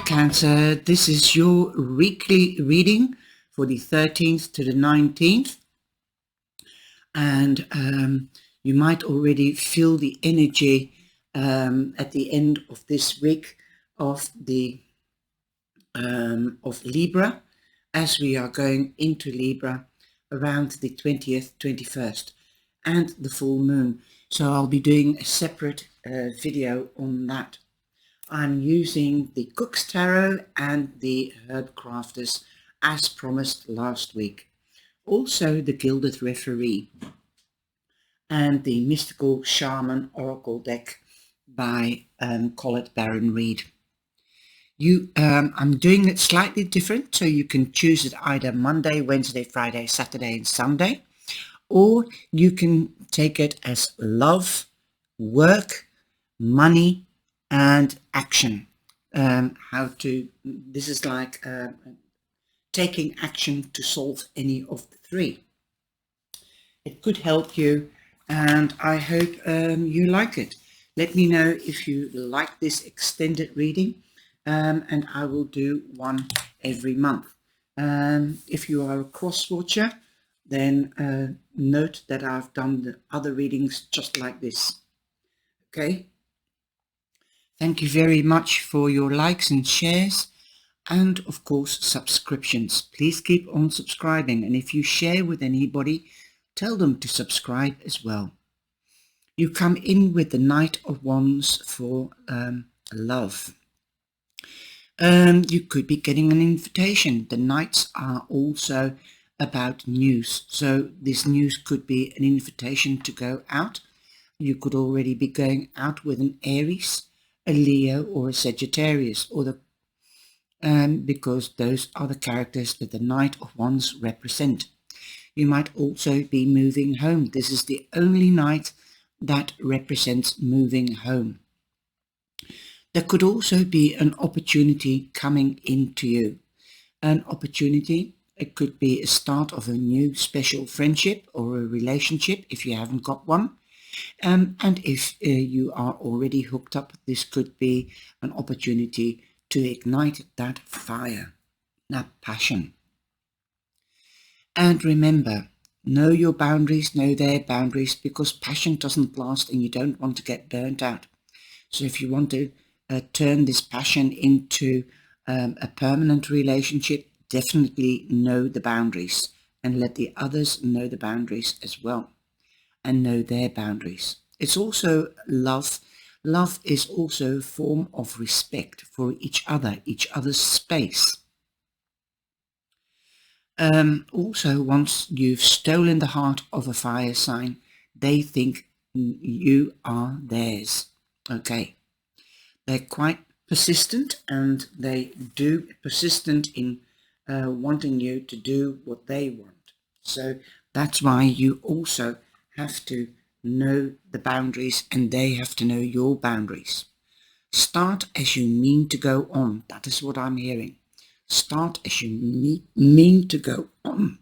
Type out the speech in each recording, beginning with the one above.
Cancer, this is your weekly reading for the 13th to the 19th, and you might already feel the energy at the end of this week of the of Libra, as we are going into Libra around the 20th, 21st and the full moon. So I'll be doing a separate video on that. I'm using the Cook's Tarot and the Herb Crafters as promised last week. Also the Gilded Referee and the Mystical Shaman Oracle deck by Colette Baron Reid. I'm doing it slightly different, so you can choose it either Monday, Wednesday, Friday, Saturday and Sunday, or you can take it as love, work, money and action. This is like taking action to solve any of the three. It could help you, and I hope you like it. Let me know if you like this extended reading, and I will do one every month. If you are a cross watcher, then note that I've done the other readings just like this. Okay. Thank you very much for your likes and shares, and of course subscriptions. Please keep on subscribing, and if you share with anybody, tell them to subscribe as well. You come in with the Knight of Wands for love. You could be getting an invitation. The Knights are also about news, so this news could be an invitation to go out. You could already be going out with an Aries, a Leo or a Sagittarius, or because those are the characters that the Knight of Wands represent. You might also be moving home. This is the only Knight that represents moving home. There could also be an opportunity coming into you. An opportunity, it could be a start of a new special friendship or a relationship if you haven't got one. And if you are already hooked up, this could be an opportunity to ignite that fire, that passion. And remember, know your boundaries, know their boundaries, because passion doesn't last and you don't want to get burnt out. So if you want to turn this passion into a permanent relationship, definitely know the boundaries and let the others know the boundaries as well. And know their boundaries. It's also love. Love is also a form of respect for each other's space. Also, once you've stolen the heart of a fire sign, they think you are theirs. Okay. They're quite persistent, and they do persistent in wanting you to do what they want. So that's why you also have to know the boundaries, and they have to know your boundaries. Start as you mean to go on. That is what I'm hearing. Start as you mean to go on.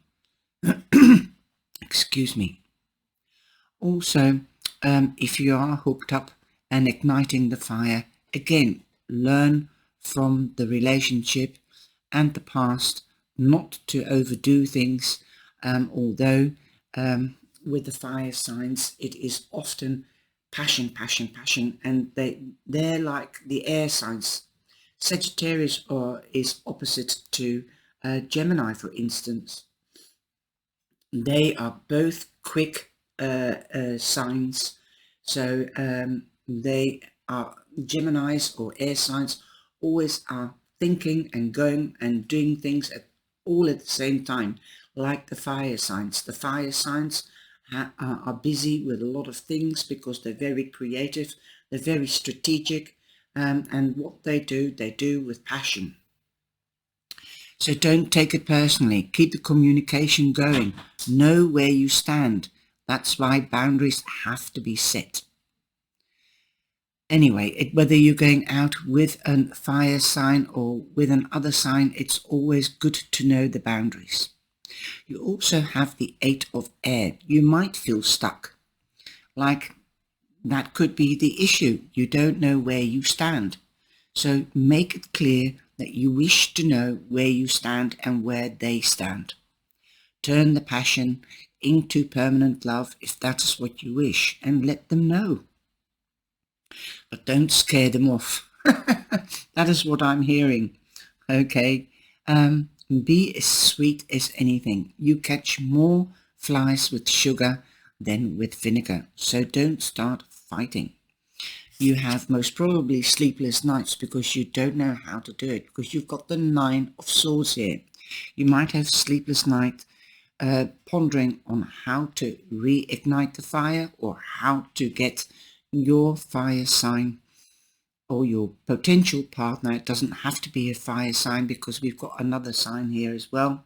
Excuse me. Also, if you are hooked up and igniting the fire, again, learn from the relationship and the past not to overdo things, although with the fire signs, it is often passion, passion, passion, and they're like the air signs. Sagittarius is opposite to Gemini, for instance. They are both quick signs, so they are Geminis or air signs, always are thinking and going and doing things all at the same time, like the fire signs. The fire signs are busy with a lot of things because they're very creative, they're very strategic, and what they do with passion. So don't take it personally. Keep the communication going. Know where you stand. That's why boundaries have to be set. Anyway, whether you're going out with a fire sign or with another sign, it's always good to know the boundaries. You also have the 8 of air. You might feel stuck. Like that could be the issue. You don't know where you stand. So make it clear that you wish to know where you stand and where they stand. Turn the passion into permanent love if that is what you wish, and let them know. But don't scare them off. That is what I'm hearing. Okay. Be as sweet as anything. You catch more flies with sugar than with vinegar. So don't start fighting. You have most probably sleepless nights because you don't know how to do it, because you've got the 9 of Swords here. You might have sleepless night pondering on how to reignite the fire, or how to get your fire sign or your potential partner. It doesn't have to be a fire sign, because we've got another sign here as well.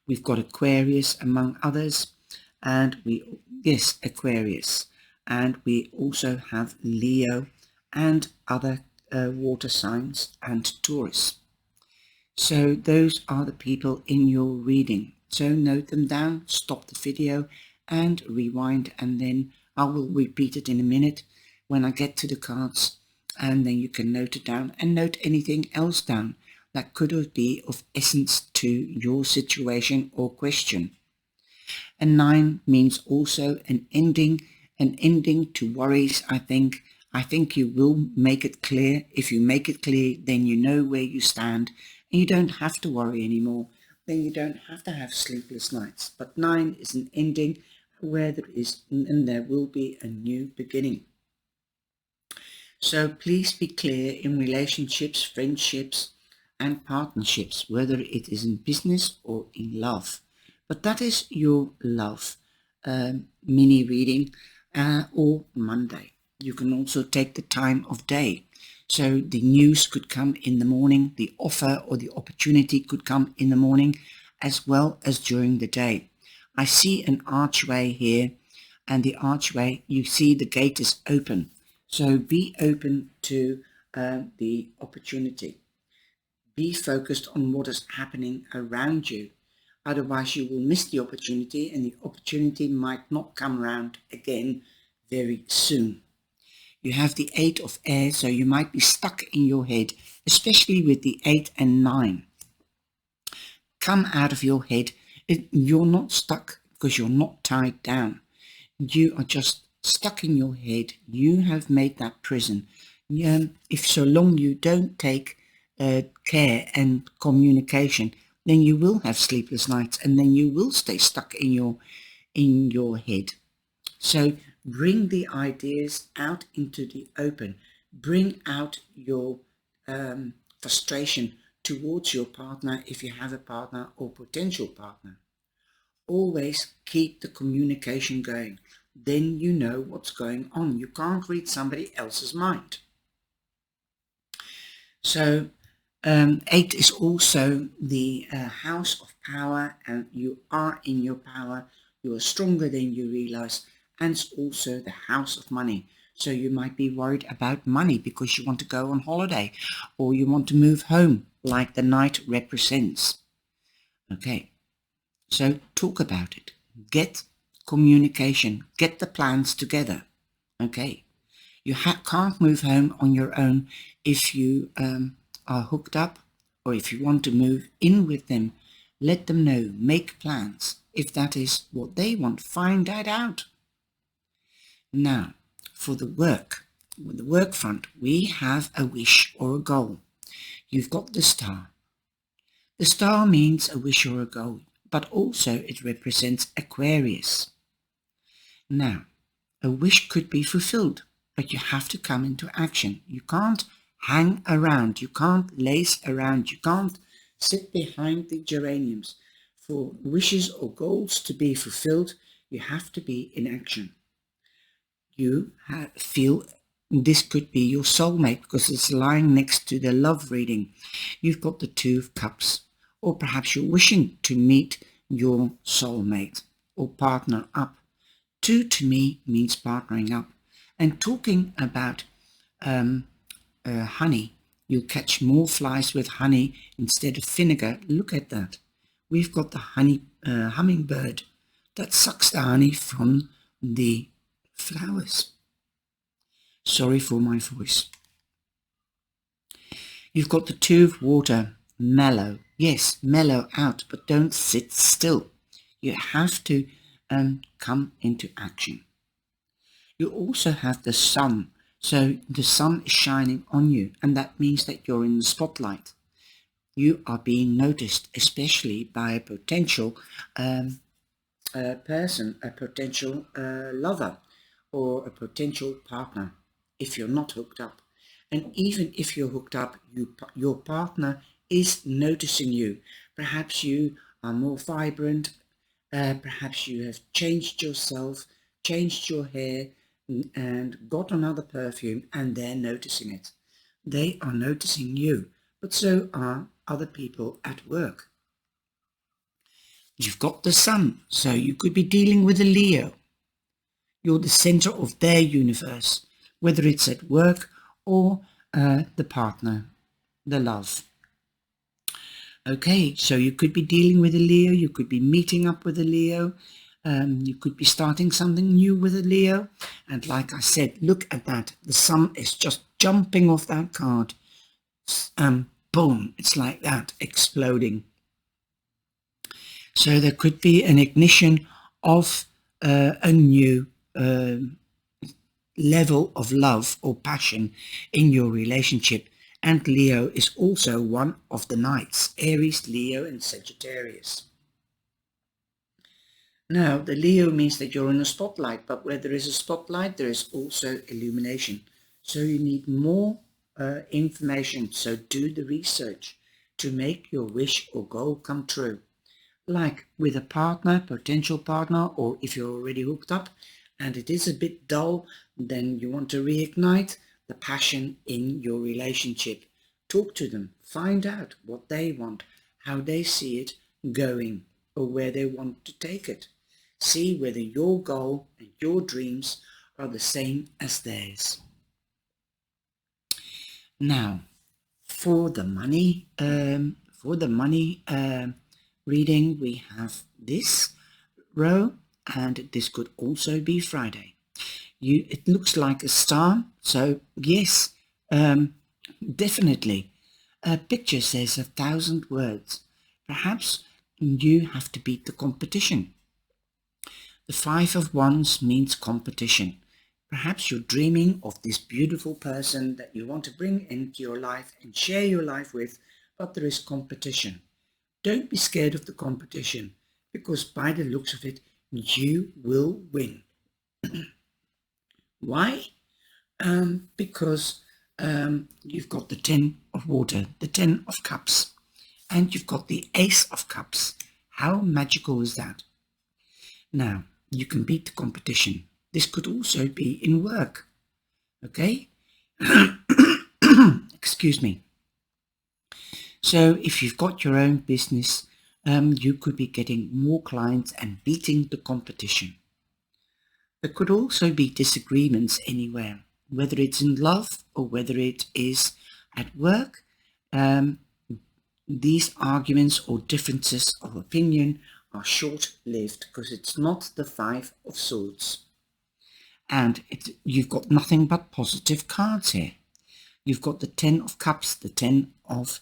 We've got Aquarius among others, and Aquarius, and we also have Leo and other water signs, and Taurus. So those are the people in your reading. So note them down, stop the video and rewind, and then I will repeat it in a minute when I get to the cards, and then you can note it down and note anything else down that could be of essence to your situation or question. And 9 means also an ending to worries. I think you will make it clear. If you make it clear, then you know where you stand, and you don't have to worry anymore. Then you don't have to have sleepless nights. But 9 is an ending where there will be a new beginning. So please be clear in relationships, friendships, and partnerships, whether it is in business or in love. But that is your love mini reading or Monday. You can also take the time of day. So the news could come in the morning, the offer or the opportunity could come in the morning, as well as during the day. I see an archway here, and the archway, you see the gate is open. So be open to the opportunity. Be focused on what is happening around you. Otherwise you will miss the opportunity, and the opportunity might not come around again very soon. You have the 8 of air, so you might be stuck in your head, especially with the 8 and 9. Come out of your head. You're not stuck because you're not tied down. You are just stuck in your head. You have made that prison. If so long you don't take care and communication, then you will have sleepless nights, and then you will stay stuck in your head. So bring the ideas out into the open. Bring out your frustration towards your partner, if you have a partner or potential partner. Always keep the communication going. Then you know what's going on. You can't read somebody else's mind. So 8 is also the house of power, and you are in your power. You are stronger than you realize. And it's also the house of money. So you might be worried about money because you want to go on holiday, or you want to move home, like the Knight represents. Okay, so talk about it. Get communication. Get the plans together. Okay, you can't move home on your own if you are hooked up, or if you want to move in with them. Let them know. Make plans. If that is what they want, find that out. Now, for the work front, we have a wish or a goal. You've got the star. The star means a wish or a goal, but also it represents Aquarius. Now, a wish could be fulfilled, but you have to come into action. You can't hang around. You can't lace around. You can't sit behind the geraniums. For wishes or goals to be fulfilled, you have to be in action. You feel this could be your soulmate because it's lying next to the love reading. You've got the 2 of Cups, or perhaps you're wishing to meet your soulmate or partner up. 2 to me means partnering up. And talking about honey, you'll catch more flies with honey instead of vinegar. Look at that. We've got the hummingbird that sucks the honey from the flowers. Sorry for my voice. You've got the Two of Water, mellow. Yes, mellow out, but don't sit still. You have to come into action. You also have the sun. So the sun is shining on you, and that means that you're in the spotlight. You are being noticed, especially by a potential person, a potential lover, or a potential partner, if you're not hooked up. And even if you're hooked up, your partner is noticing you. Perhaps you are more vibrant, perhaps you have changed yourself, changed your hair, and got another perfume, and they're noticing it. They are noticing you, but so are other people at work. You've got the sun, so you could be dealing with a Leo. You're the center of their universe, whether it's at work or the partner, the love. Okay, so you could be dealing with a Leo, you could be meeting up with a Leo, you could be starting something new with a Leo. And like I said, look at that. The sun is just jumping off that card. Boom, it's like that, exploding. So there could be an ignition of a new level of love or passion in your relationship. And Leo is also one of the knights, Aries, Leo and Sagittarius. Now, the Leo means that you're in a spotlight, but where there is a spotlight, there is also illumination. So you need more information, so do the research to make your wish or goal come true. Like with a partner, potential partner, or if you're already hooked up and it is a bit dull, then you want to reignite the passion in your relationship. Talk to them, find out what they want, how they see it going, or where they want to take it. See whether your goal and your dreams are the same as theirs. Now, for the money reading, we have this row, and this could also be Friday. It looks like a star, so yes, definitely. A picture says 1,000 words. Perhaps you have to beat the competition. The Five of Wands means competition. Perhaps you're dreaming of this beautiful person that you want to bring into your life and share your life with, but there is competition. Don't be scared of the competition, because by the looks of it, you will win. Why? Because you've got the 10 of Water, the 10 of Cups, and you've got the Ace of Cups. How magical is that? Now, you can beat the competition. This could also be in work. Okay? Excuse me. So if you've got your own business, you could be getting more clients and beating the competition. There could also be disagreements anywhere, whether it's in love or whether it is at work. These arguments or differences of opinion are short-lived, because it's not the Five of Swords. And you've got nothing but positive cards here. You've got the 10 of Cups, the 10 of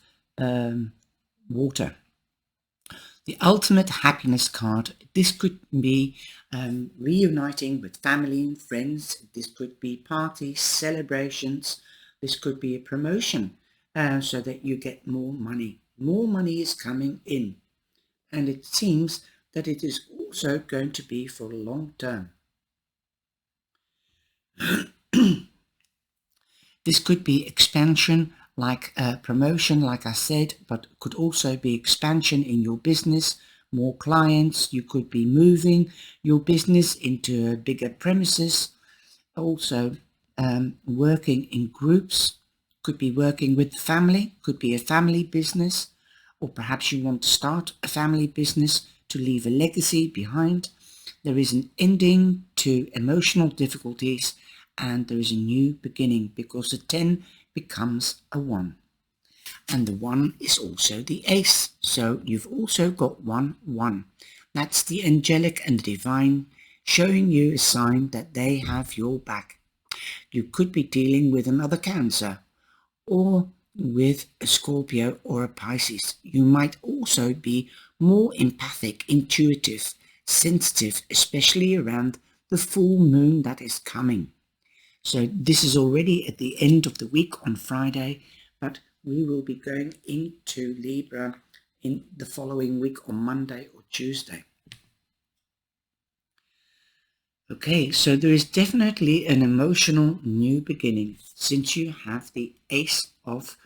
Water. The ultimate happiness card. This could be reuniting with family and friends. This could be parties, celebrations. This could be a promotion so that you get more money. More money is coming in. And it seems that it is also going to be for a long term. This could be expansion, like promotion, like I said, but could also be expansion in your business, more clients. You could be moving your business into bigger premises. Also working in groups, could be working with family, could be a family business, or perhaps you want to start a family business to leave a legacy behind. There is an ending to emotional difficulties, and there is a new beginning, because the 10 becomes a 1. And the 1 is also the Ace. So you've also got 1, 1. That's the angelic and the divine showing you a sign that they have your back. You could be dealing with another Cancer, or with a Scorpio or a Pisces. You might also be more empathic, intuitive, sensitive, especially around the full moon that is coming. So this is already at the end of the week on Friday, but we will be going into Libra in the following week on Monday or Tuesday. Okay, so there is definitely an emotional new beginning since you have the Ace of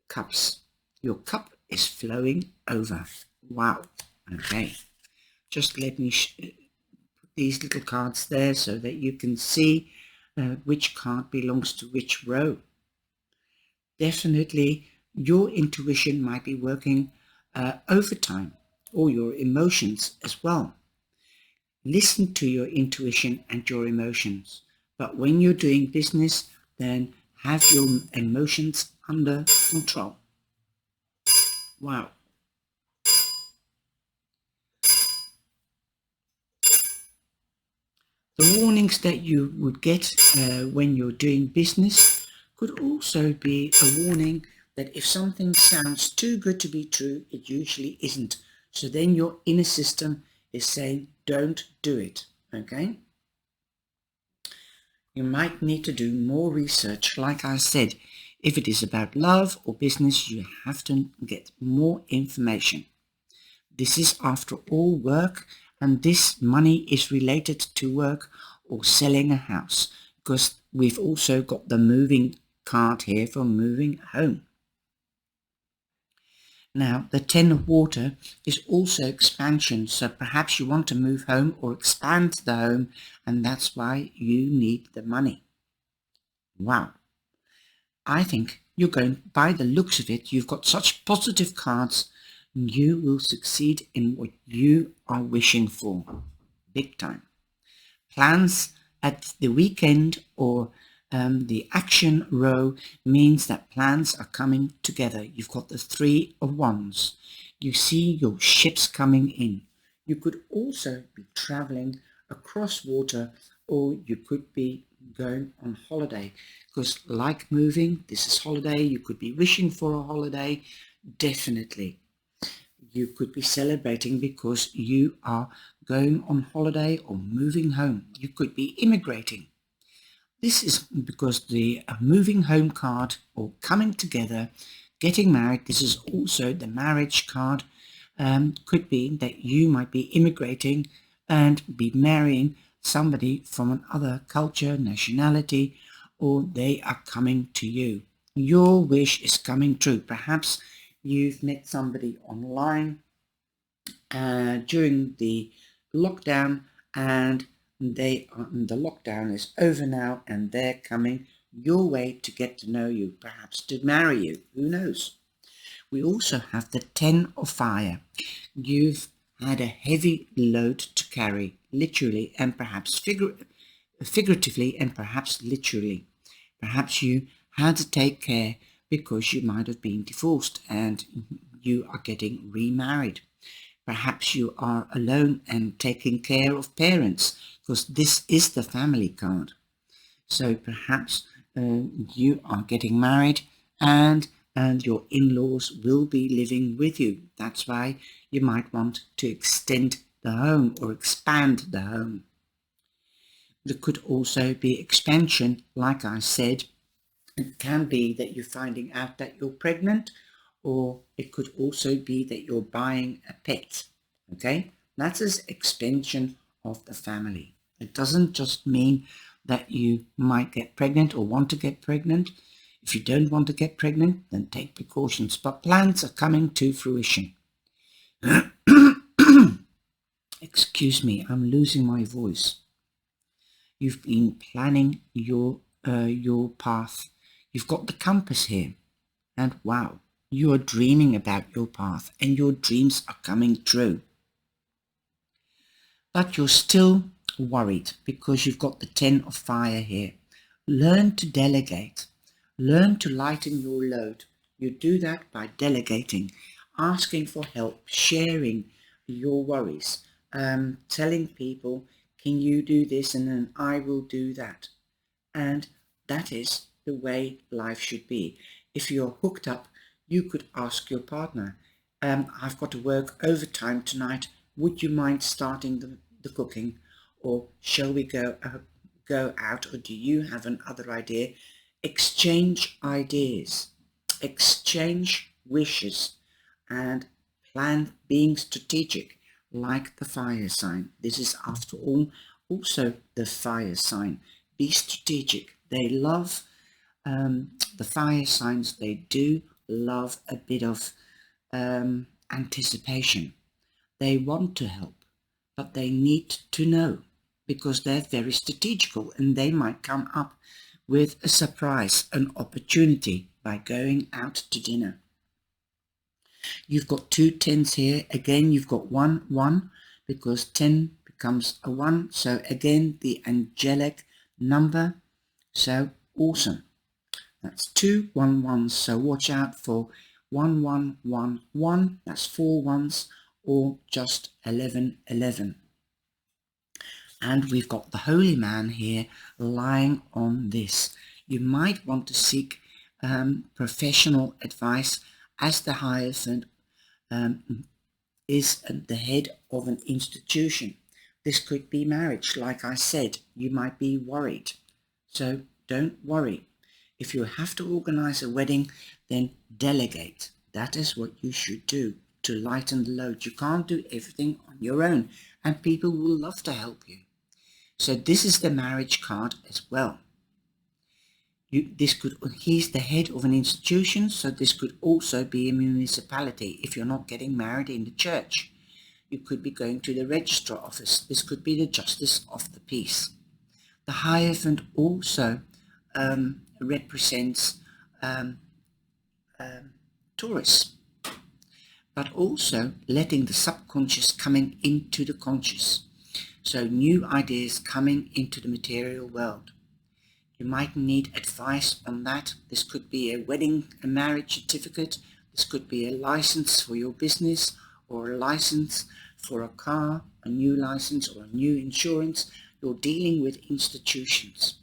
Cups. Your cup is flowing over. Wow. Okay, just let me put these little cards there so that you can see which card belongs to which row. Definitely your intuition might be working overtime, or your emotions as well. Listen to your intuition and your emotions, but when you're doing business, then have your emotions under control. Wow. The warnings that you would get when you're doing business could also be a warning that if something sounds too good to be true, it usually isn't. So then your inner system is saying, don't do it, okay? You might need to do more research. Like I said, if it is about love or business, you have to get more information. This is, after all, work, and this money is related to work or selling a house, because we've also got the moving card here for moving home. Now, the 10 of water is also expansion, so perhaps you want to move home or expand the home, and that's why you need the money. Wow. I think you're going, by the looks of it, you've got such positive cards, you will succeed in what you are wishing for. Big time. Plans at the weekend or the action row means that plans are coming together. You've got the 3 of Wands. You see your ships coming in. You could also be traveling across water, or you could be going on holiday, because like moving, this is holiday. You could be wishing for a holiday. Definitely you could be celebrating because you are going on holiday or moving home. You could be immigrating. This is because the moving home card, or coming together, getting married, this is also the marriage card. Could be that you might be immigrating and be marrying somebody from another culture, nationality, or they are coming to you. Your wish is coming true. Perhaps you've met somebody online during the lockdown, and the lockdown is over now, and they're coming your way to get to know you, perhaps to marry you. Who knows? We also have the 10 of fire. You've had a heavy load to carry, literally and perhaps figuratively, and perhaps literally. Perhaps you had to take care because you might have been divorced and you are getting remarried. Perhaps you are alone and taking care of parents, because this is the family card. So perhaps you are getting married, and your in-laws will be living with you. That's why you might want to extend the home or expand the home. There could also be expansion, like I said. It can be that you're finding out that you're pregnant, or it could also be that you're buying a pet. Okay, that's an expansion of the family. It doesn't just mean that you might get pregnant or want to get pregnant. If you don't want to get pregnant, then take precautions. But plans are coming to fruition. Excuse me, I'm losing my voice. You've been planning your path. You've got the compass here, and wow, you are dreaming about your path, and your dreams are coming true. But you're still worried because you've got the 10 of fire here. Learn to delegate. Learn to lighten your load. You do that by delegating, asking for help, sharing your worries, telling people, can you do this, and then I will do that. And that is the way life should be. If you're hooked up, you could ask your partner, I've got to work overtime tonight. Would you mind starting the cooking? Or shall we go out? Or do you have another idea? Exchange ideas, exchange wishes, and plan being strategic, like the fire sign. This is, after all, also the fire sign. Be strategic. They love the fire signs. They do love a bit of anticipation. They want to help, but they need to know, because they're very strategical and they might come up with a surprise, an opportunity by going out to dinner. You've got 2 10s here. Again, you've got 1 1, because 10 becomes a 1. So again, the angelic number. So awesome. That's 2 1 1s. So watch out for 1 1 1 1. That's 4 1s, or just 11 11. And we've got the holy man here lying on this. You might want to seek professional advice, as the Hierophant is the head of an institution. This could be marriage. Like I said, you might be worried. So don't worry. If you have to organize a wedding, then delegate. That is what you should do to lighten the load. You can't do everything on your own, and people will love to help you. So this is the marriage card as well. He's the head of an institution, so this could also be a municipality if you're not getting married in the church. You could be going to the registrar office. This could be the justice of the peace. The Hierophant also represents Taurus, but also letting the subconscious coming into the conscious. So new ideas coming into the material world. You might need advice on that. This could be a wedding, a marriage certificate. This could be a license for your business, or a license for a car, a new license, or a new insurance. You're dealing with institutions.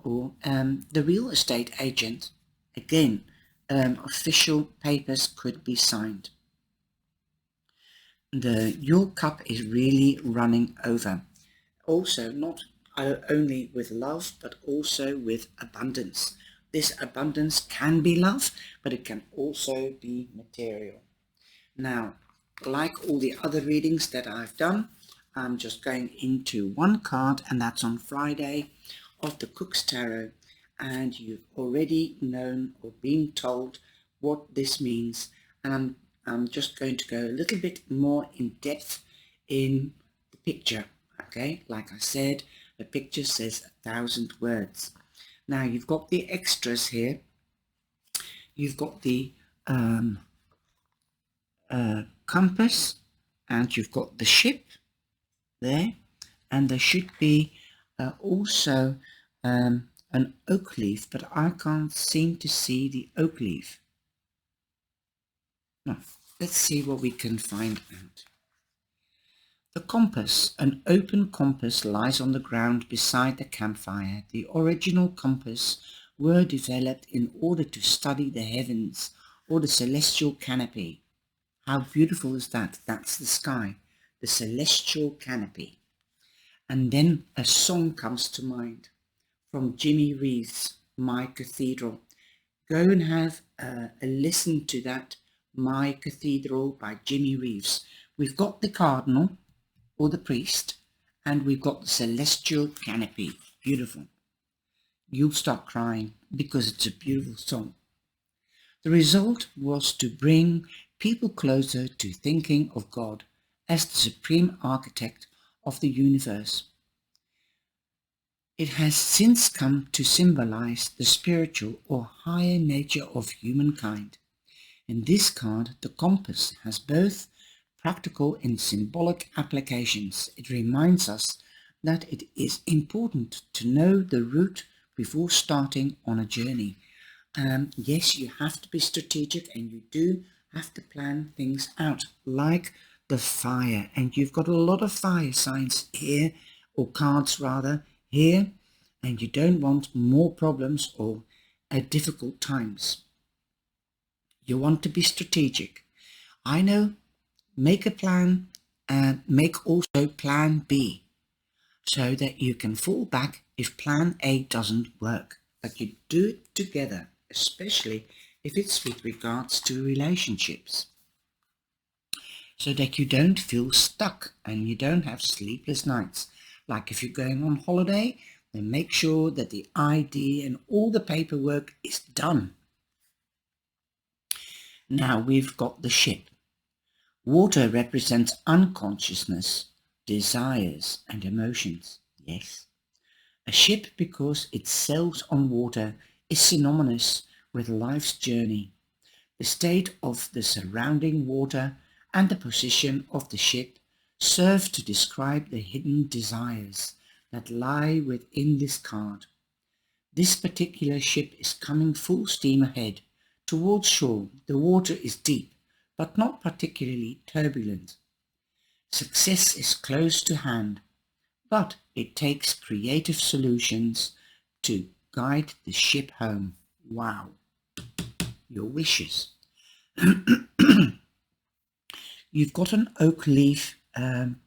Or the real estate agent. Again, official papers could be signed. Your cup is really running over. Also, not only with love, but also with abundance. This abundance can be love, but it can also be material. Now, like all the other readings that I've done, I'm just going into one card, and that's on Friday of the Cook's Tarot, and you've already known or been told what this means, and I'm just going to go a little bit more in depth in the picture. Okay, like I said, the picture says 1,000 words. Now you've got the extras here. You've got the compass, and you've got the ship there, and there should be also an oak leaf, but I can't seem to see the oak leaf. No, let's see what we can find out. The compass. An open compass lies on the ground beside the campfire. The original compass were developed in order to study the heavens, or the celestial canopy. How beautiful is that? That's the sky, the celestial canopy. And then a song comes to mind from Jimmy Reeves, My Cathedral. Go and have a listen to that, My Cathedral by Jimmy Reeves. We've got the cardinal, or the priest, and we've got the celestial canopy. Beautiful. You'll start crying because it's a beautiful song. The result was to bring people closer to thinking of God as the supreme architect of the universe. It has since come to symbolize the spiritual or higher nature of humankind. In this card, the compass has both practical and symbolic applications. It reminds us that it is important to know the route before starting on a journey. Yes, you have to be strategic, and you do have to plan things out, like the fire. And you've got a lot of fire signs here, or cards rather, here, and you don't want more problems or at difficult times. You want to be strategic. I know, make a plan and make also plan B so that you can fall back if plan A doesn't work. But you do it together, especially if it's with regards to relationships, so that you don't feel stuck and you don't have sleepless nights. Like if you're going on holiday, then make sure that the ID and all the paperwork is done. Now we've got the ship. Water represents unconsciousness, desires and emotions. Yes. A ship, because it sails on water, is synonymous with life's journey. The state of the surrounding water and the position of the ship serve to describe the hidden desires that lie within this card. This particular ship is coming full steam ahead towards shore. The water is deep, but not particularly turbulent. Success is close to hand, but it takes creative solutions to guide the ship home. Wow. Your wishes. You've got an oak leaf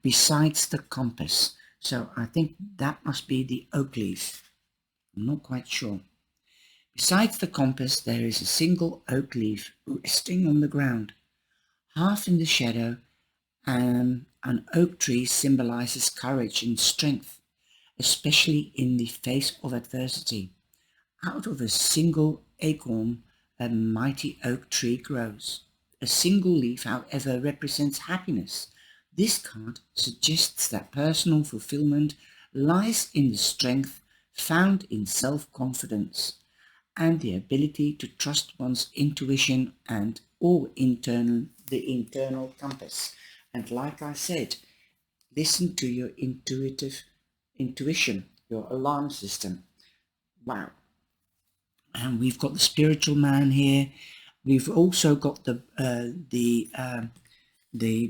besides the compass, so I think that must be the oak leaf. I'm not quite sure. Besides the compass, there is a single oak leaf resting on the ground, half in the shadow. An oak tree symbolizes courage and strength, especially in the face of adversity. Out of a single acorn, a mighty oak tree grows. A single leaf, however, represents happiness. This card suggests that personal fulfillment lies in the strength found in self-confidence and the ability to trust one's intuition and the internal compass. And like I said, listen to your intuition, your alarm system. Wow. And we've got the spiritual man here. We've also got the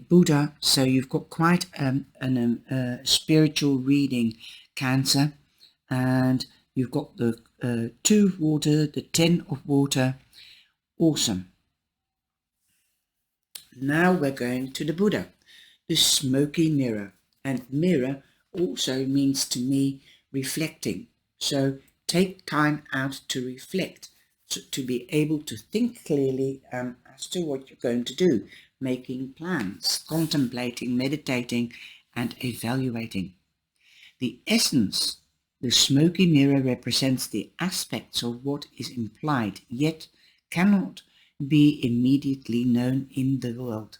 Buddha. So you've got quite a spiritual reading, Cancer. And you've got the 2 water, the 10 of water. Awesome. Now we're going to the Buddha, the smoky mirror. And mirror also means to me reflecting. So take time out to reflect, to be able to think clearly as to what you're going to do, making plans, contemplating, meditating, and evaluating. The essence, the smoky mirror, represents the aspects of what is implied, yet cannot be immediately known in the world.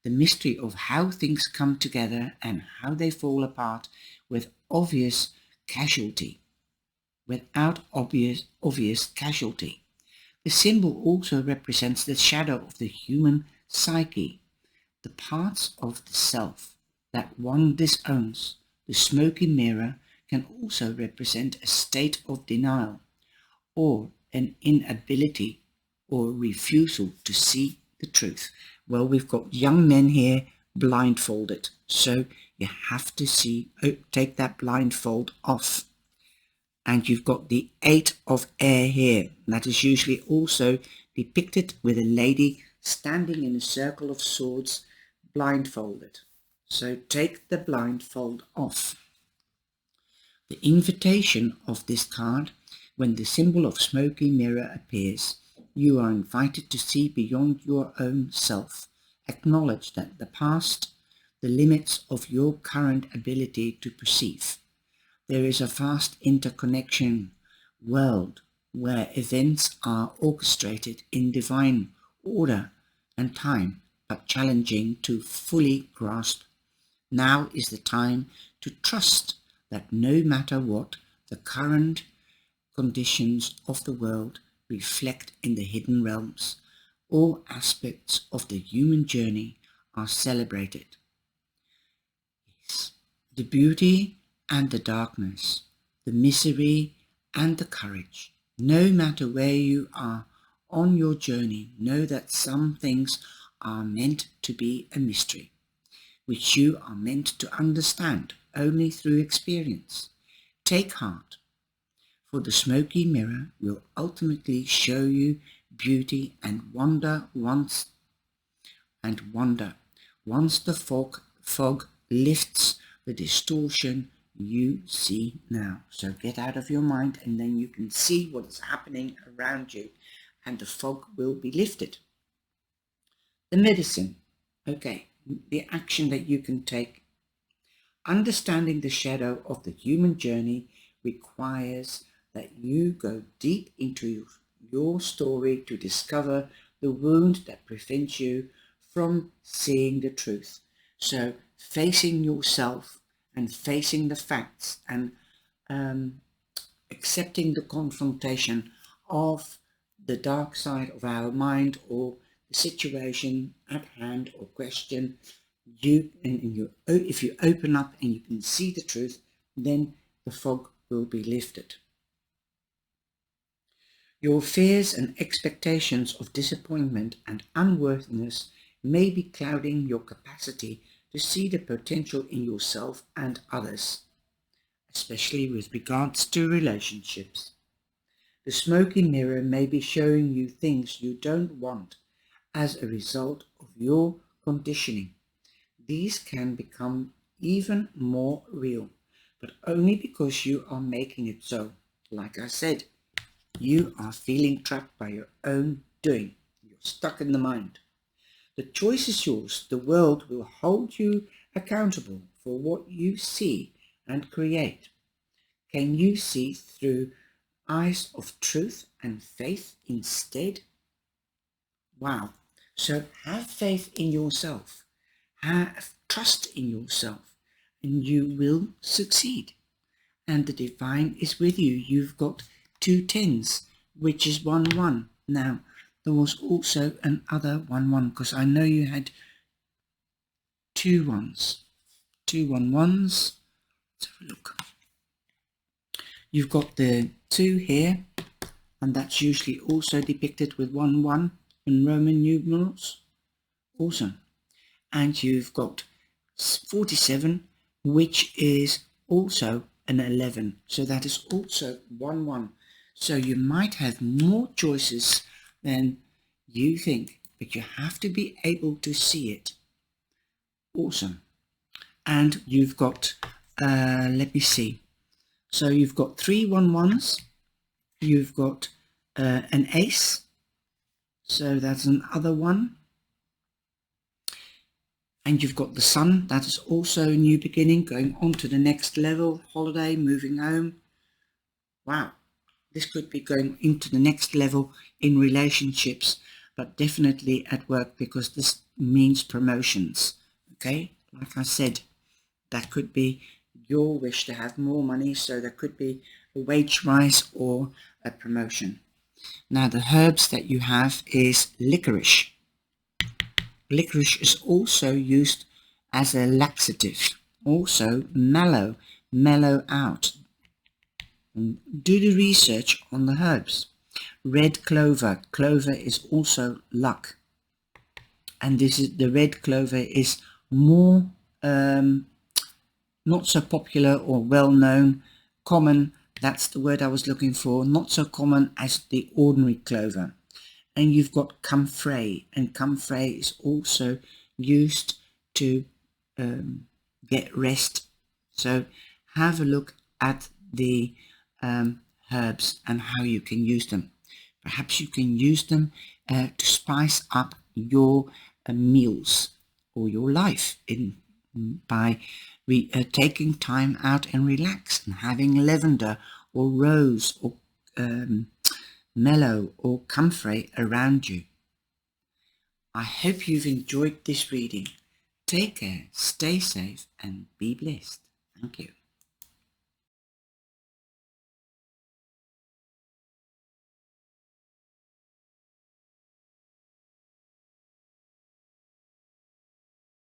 The mystery of how things come together and how they fall apart without obvious casualty. The symbol also represents the shadow of the human psyche, the parts of the self that one disowns. The smoky mirror can also represent a state of denial or an inability or refusal to see the truth. Well, we've got young men here blindfolded, so you have to take that blindfold off. And you've got the 8 of air here. That is usually also depicted with a lady standing in a circle of swords, blindfolded. So take the blindfold off. The invitation of this card, when the symbol of smoky mirror appears, you are invited to see beyond your own self. Acknowledge that the past, the limits of your current ability to perceive. There is a vast interconnection world where events are orchestrated in divine order and time, but challenging to fully grasp. Now is the time to trust that no matter what, the current conditions of the world reflect in the hidden realms. All aspects of the human journey are celebrated. Yes. The beauty and the darkness, the misery and the courage. No matter where you are on your journey, know that some things are meant to be a mystery, which you are meant to understand only through experience. Take heart, For the smoky mirror will ultimately show you beauty and wonder once the fog lifts the distortion you see now. So get out of your mind, and then you can see what is happening around you, and the fog will be lifted. The medicine. Okay, the action that you can take. Understanding the shadow of the human journey requires that you go deep into your story to discover the wound that prevents you from seeing the truth. So facing yourself and facing the facts and accepting the confrontation of the dark side of our mind or the situation at hand or question, if you open up and you can see the truth, then the fog will be lifted. Your fears and expectations of disappointment and unworthiness may be clouding your capacity to see the potential in yourself and others, especially with regards to relationships. The smoky mirror may be showing you things you don't want as a result of your conditioning. These can become even more real, but only because you are making it so. Like I said, you are feeling trapped by your own doing. You're stuck in the mind. The choice is yours. The world will hold you accountable for what you see and create. Can you see through eyes of truth and faith instead? Wow. So have faith in yourself. Have trust in yourself, and you will succeed. And the divine is with you. You've got 2 10s, which is 1-1. Now, there was also another 1-1, because I know you had 2 1s. 2 1-1s. Let's have a look. You've got the 2 here, and that's usually also depicted with 1-1 in Roman numerals. Awesome. And you've got 47, which is also an 11. So that is also 1-1. So you might have more choices than you think, but you have to be able to see it. Awesome. And you've got, let me see. So you've got 3 1-1s. You've got an ace. So that's another one. And you've got the sun. That is also a new beginning, going on to the next level. Holiday, moving home. Wow. This could be going into the next level in relationships, but definitely at work, because this means promotions. Okay, like I said, that could be your wish to have more money, so there could be a wage rise or a promotion. Now the herbs that you have is licorice. Licorice is also used as a laxative. Also mellow out. Do the research on the herbs. Red clover. Clover is also luck. And this is the red clover is more not so popular or well known, common. That's the word I was looking for. Not so common as the ordinary clover. And you've got comfrey, and comfrey is also used to get rest. So have a look at the herbs and how you can use them. Perhaps you can use them to spice up your meals or your life by taking time out and relax and having lavender or rose or mellow or comfrey around you. I hope you've enjoyed this reading. Take care, stay safe, and be blessed. Thank you.